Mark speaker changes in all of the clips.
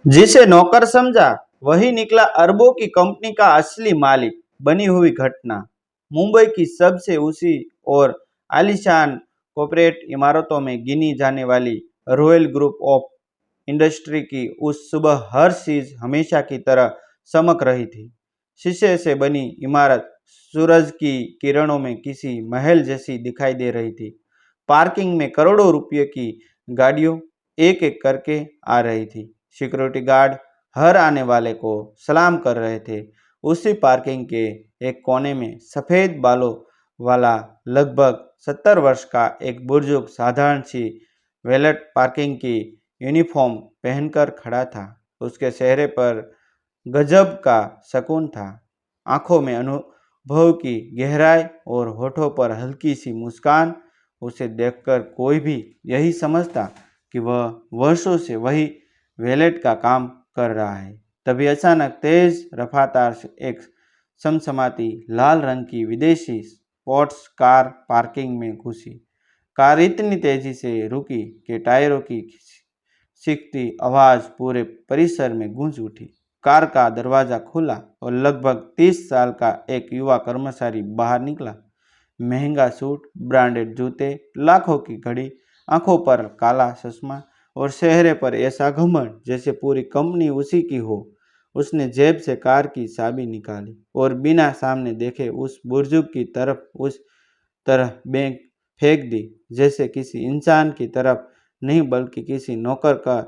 Speaker 1: जिसे नौकर समझा वही निकला अरबों की कंपनी का असली मालिक। बनी हुई घटना। मुंबई की सबसे ऊंची और आलीशान कॉर्पोरेट इमारतों में गिनी जाने वाली रॉयल ग्रुप ऑफ इंडस्ट्री की उस सुबह हर चीज हमेशा की तरह चमक रही थी। शीशे से बनी इमारत सूरज की किरणों में किसी महल जैसी दिखाई दे रही थी। पार्किंग में करोड़ों रुपये की गाड़ियों एक एक करके आ रही थी। सिक्योरिटी गार्ड हर आने वाले को सलाम कर रहे थे। उसी पार्किंग के एक कोने में सफेद बालों वाला लगभग 70 वर्ष का एक बुजुर्ग साधारण सी वैलेट पार्किंग की यूनिफॉर्म पहनकर खड़ा था। उसके चेहरे पर गजब का सुकून था। आंखों में अनुभव की गहराई और होठों पर हल्की सी मुस्कान। उसे देखकर कोई भी यही समझता कि वह वर्षों से वही वैलेट का काम कर रहा है। तभी अचानक तेज रफ्तार से एक समसमाती लाल रंग की विदेशी स्पोर्ट्स कार पार्किंग में घुसी। कार इतनी तेजी से रुकी कि टायरों की चीखती आवाज पूरे परिसर में गूंज उठी। कार का दरवाजा खुला और लगभग 30 साल का एक युवा कर्मचारी बाहर निकला। महंगा सूट, ब्रांडेड जूते, लाखों की घड़ी, आंखों पर काला चश्मा और चेहरे पर ऐसा घमंड जैसे पूरी कंपनी उसी की हो। उसने जेब से कार की चाबी निकाली और बिना सामने देखे उस बुजुर्ग की तरफ उस तरह बैंक फेंक दी जैसे किसी इंसान की तरफ नहीं बल्कि किसी नौकर का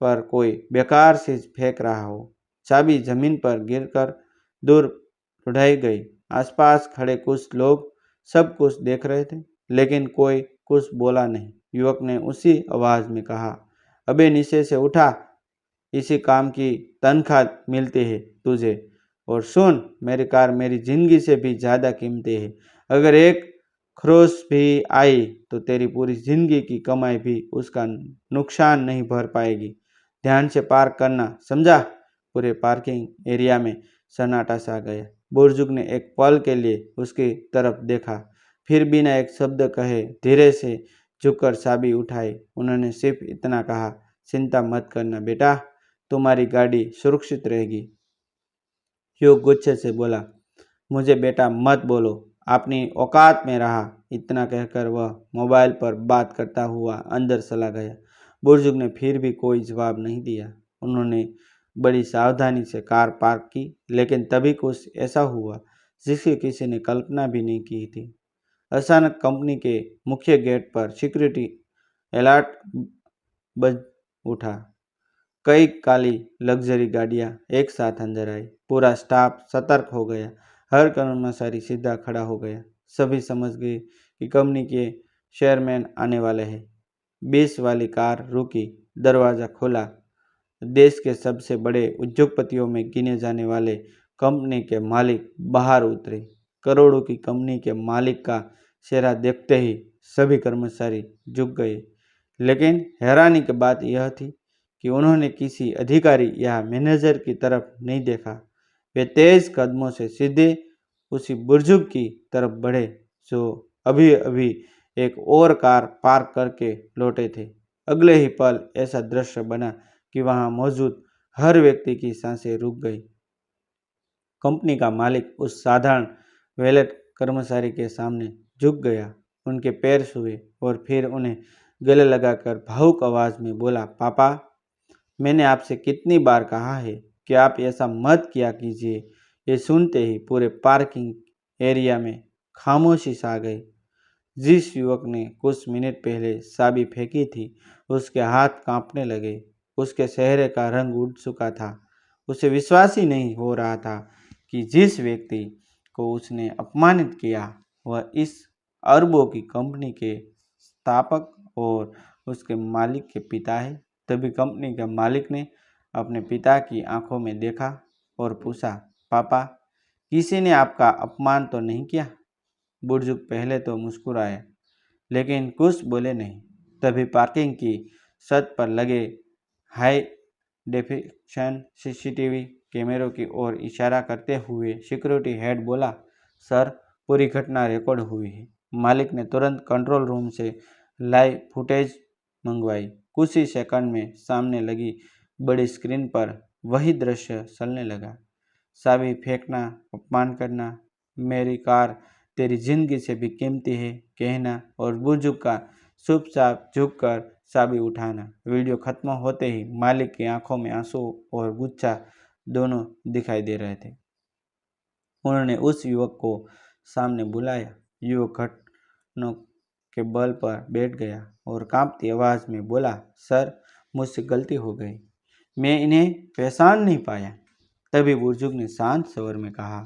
Speaker 1: पर कोई बेकार चीज फेंक रहा हो। चाबी जमीन पर गिरकर दूर उड़ाई गई। आसपास खड़े कुछ लोग सब कुछ देख रहे थे, लेकिन कोई कुछ बोला नहीं। युवक ने उसी आवाज में कहा, अबे नीचे से उठा, इसी काम की तनख्वाह मिलती है तुझे। और सुन, मेरी कार मेरी जिंदगी से भी ज्यादा कीमती है। अगर एक खरोच भी आई तो तेरी पूरी जिंदगी की कमाई भी उसका नुकसान नहीं भर पाएगी। ध्यान से पार्क करना, समझा? पूरे पार्किंग एरिया में सन्नाटा सा गया। बुजुर्ग ने एक पल के लिए उसकी तरफ देखा, फिर बिना एक शब्द कहे धीरे से झुककर चाबी उठाई। उन्होंने सिर्फ इतना कहा, चिंता मत करना बेटा, तुम्हारी गाड़ी सुरक्षित रहेगी। युवक गुस्से से बोला, मुझे बेटा मत बोलो, अपनी औकात में रहा। इतना कहकर वह मोबाइल पर बात करता हुआ अंदर चला गया। बुजुर्ग ने फिर भी कोई जवाब नहीं दिया। उन्होंने बड़ी सावधानी से कार पार्क की, लेकिन तभी कुछ ऐसा हुआ जिसकी किसी ने कल्पना भी नहीं की थी। अचानक कंपनी के मुख्य गेट पर सिक्योरिटी अलर्ट बज उठा। कई काली लग्जरी गाड़ियां एक साथ अंदर आई। पूरा स्टाफ सतर्क हो गया। हर कर्मचारी सीधा खड़ा हो गया। सभी समझ गए कि कंपनी के चेयरमैन आने वाले हैं। 20 वाली कार रुकी, दरवाजा खुला। देश के सबसे बड़े उद्योगपतियों में गिने जाने वाले कंपनी के मालिक बाहर उतरे। करोड़ों की कंपनी के मालिक का चेहरा देखते ही सभी कर्मचारी झुक गए। लेकिन हैरानी की बात यह थी कि उन्होंने किसी अधिकारी या मैनेजर की तरफ नहीं देखा। वे तेज कदमों से सीधे उसी बुजुर्ग की तरफ बढ़े जो अभी अभी एक और कार पार्क करके लौटे थे। अगले ही पल ऐसा दृश्य बना कि वहां मौजूद हर व्यक्ति की सांसें रुक गई। कंपनी का मालिक उस साधारण वेलेट कर्मचारी के सामने झुक गया, उनके पैर छुए और फिर उन्हें गले लगाकर भावुक आवाज में बोला, पापा, मैंने आपसे कितनी बार कहा है कि आप ऐसा मत किया कीजिए। ये सुनते ही पूरे पार्किंग एरिया में खामोशी छा गई। जिस युवक ने कुछ मिनट पहले चाबी फेंकी थी, उसके हाथ कांपने लगे। उसके चेहरे का रंग उड़ चुका था। उसे विश्वास ही नहीं हो रहा था कि जिस व्यक्ति को उसने अपमानित किया वह इस अरबों की कंपनी के स्थापक और उसके मालिक के पिता है। तभी कंपनी के मालिक ने अपने पिता की आंखों में देखा और पूछा, पापा, किसी ने आपका अपमान तो नहीं किया? बुजुर्ग पहले तो मुस्कुराए, लेकिन कुछ बोले नहीं। तभी पार्किंग की छत पर लगे हाई डेफिनेशन सीसीटीवी कैमरों की ओर इशारा करते हुए सिक्योरिटी हेड बोला, सर, पूरी घटना रिकॉर्ड हुई है। मालिक ने तुरंत कंट्रोल रूम से लाइव फुटेज मंगवाई। कुछ ही सेकंड में सामने लगी बड़ी स्क्रीन पर वही दृश्य चलने लगा। चाबी फेंकना, अपमान करना, मेरी कार तेरी जिंदगी से भी कीमती है कहना और बुजुर्ग का चुपचाप झुककर चाबी उठाना। वीडियो खत्म होते ही मालिक की आंखों में आंसू और गुस्सा दोनों दिखाई दे रहे थे। उन्होंने उस युवक को सामने बुलाया। युवक घुटनों के बल पर बैठ गया और कांपती आवाज में बोला, सर, मुझसे गलती हो गई, मैं इन्हें पहचान नहीं पाया। तभी बुजुर्ग ने शांत स्वर में कहा,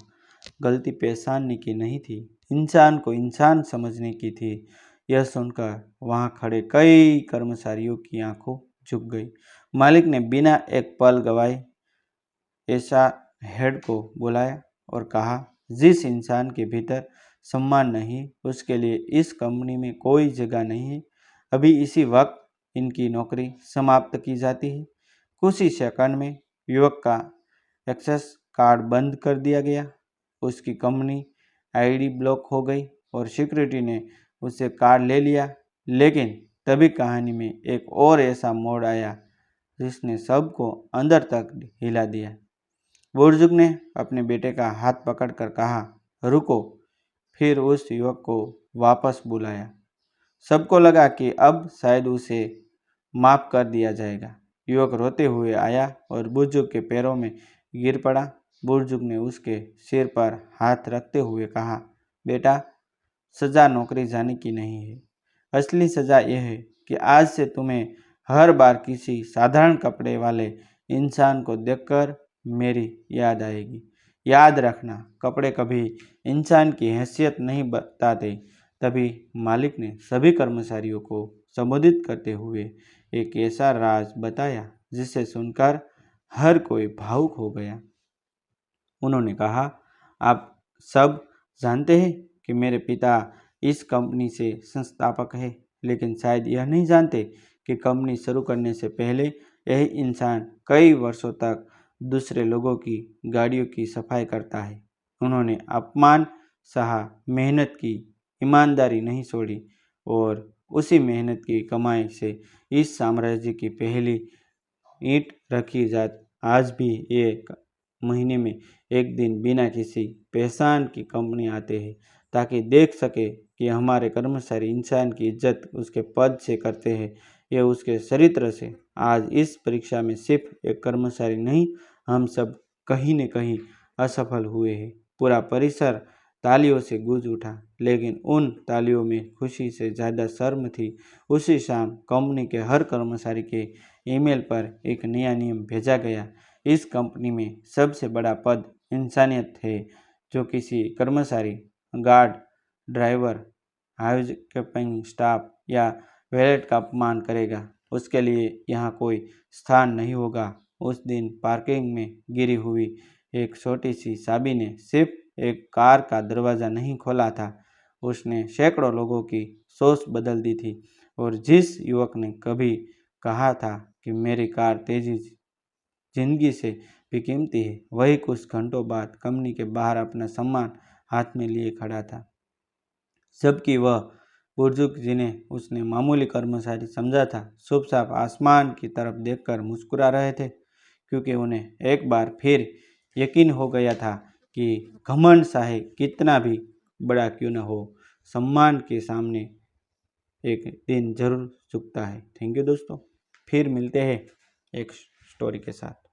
Speaker 1: गलती पहचानने की नहीं थी, इंसान को इंसान समझने की थी। यह सुनकर वहां खड़े कई कर्मचारियों की आंखों झुक गई। मालिक ने बिना एक पल गवाए ऐसा हेड को बुलाया और कहा, जिस इंसान के भीतर सम्मान नहीं, उसके लिए इस कंपनी में कोई जगह नहीं है। अभी इसी वक्त इनकी नौकरी समाप्त की जाती है। कुछ ही सेकंड में युवक का एक्सेस कार्ड बंद कर दिया गया। उसकी कंपनी आईडी ब्लॉक हो गई और सिक्योरिटी ने उससे कार्ड ले लिया। लेकिन तभी कहानी में एक और ऐसा मोड़ आया जिसने सबको अंदर तक हिला दिया। बुजुर्ग ने अपने बेटे का हाथ पकड़कर कहा, रुको। फिर उस युवक को वापस बुलाया। सबको लगा कि अब शायद उसे माफ कर दिया जाएगा। युवक रोते हुए आया और बुजुर्ग के पैरों में गिर पड़ा। बुजुर्ग ने उसके सिर पर हाथ रखते हुए कहा, बेटा, सजा नौकरी जाने की नहीं है। असली सजा यह है कि आज से तुम्हें हर बार किसी साधारण कपड़े वाले इंसान को देखकर मेरी याद आएगी। याद रखना, कपड़े कभी इंसान की हैसियत नहीं बताते। तभी मालिक ने सभी कर्मचारियों को संबोधित करते हुए एक ऐसा राज बताया जिसे सुनकर हर कोई भावुक हो गया। उन्होंने कहा, आप सब जानते हैं कि मेरे पिता इस कंपनी से संस्थापक है, लेकिन शायद यह नहीं जानते कि कंपनी शुरू करने से पहले यही इंसान कई वर्षों तक दूसरे लोगों की गाड़ियों की सफाई करता है। उन्होंने अपमान सहा, मेहनत की, ईमानदारी नहीं छोड़ी और उसी मेहनत की कमाई से इस साम्राज्य की पहली ईंट रखी जात आज भी एक महीने में एक दिन बिना किसी पहचान की कंपनी आते हैं ताकि देख सके कि हमारे कर्मचारी इंसान की इज्जत उसके पद से करते हैं, यह उसके चरित्र से। आज इस परीक्षा में सिर्फ एक कर्मचारी नहीं, हम सब कहीं न कहीं असफल हुए हैं। पूरा परिसर तालियों से गूंज उठा, लेकिन उन तालियों में खुशी से ज़्यादा शर्म थी। उसी शाम कंपनी के हर कर्मचारी के ईमेल पर एक नया नियम भेजा गया। इस कंपनी में सबसे बड़ा पद इंसानियत है। जो किसी कर्मचारी, गार्ड, ड्राइवर, हाउसकीपिंग स्टाफ या वैलेट का अपमान करेगा, उसके लिए यहाँ कोई स्थान नहीं होगा। उस दिन पार्किंग में गिरी हुई एक छोटी सी चाबी ने सिर्फ एक कार का दरवाज़ा नहीं खोला था, उसने सैकड़ों लोगों की सोच बदल दी थी। और जिस युवक ने कभी कहा था कि मेरी कार तेजी जिंदगी से भी कीमती है, वही कुछ घंटों बाद कंपनी के बाहर अपना सम्मान हाथ में लिए खड़ा था। जबकि वह बुजुर्ग जिन्हें उसने मामूली कर्मचारी समझा था, चुपचाप आसमान की तरफ देखकर मुस्कुरा रहे थे, क्योंकि उन्हें एक बार फिर यकीन हो गया था कि घमंड चाहे कितना भी बड़ा क्यों न हो, सम्मान के सामने एक दिन जरूर झुकता है। थैंक यू दोस्तों, फिर मिलते हैं एक स्टोरी के साथ।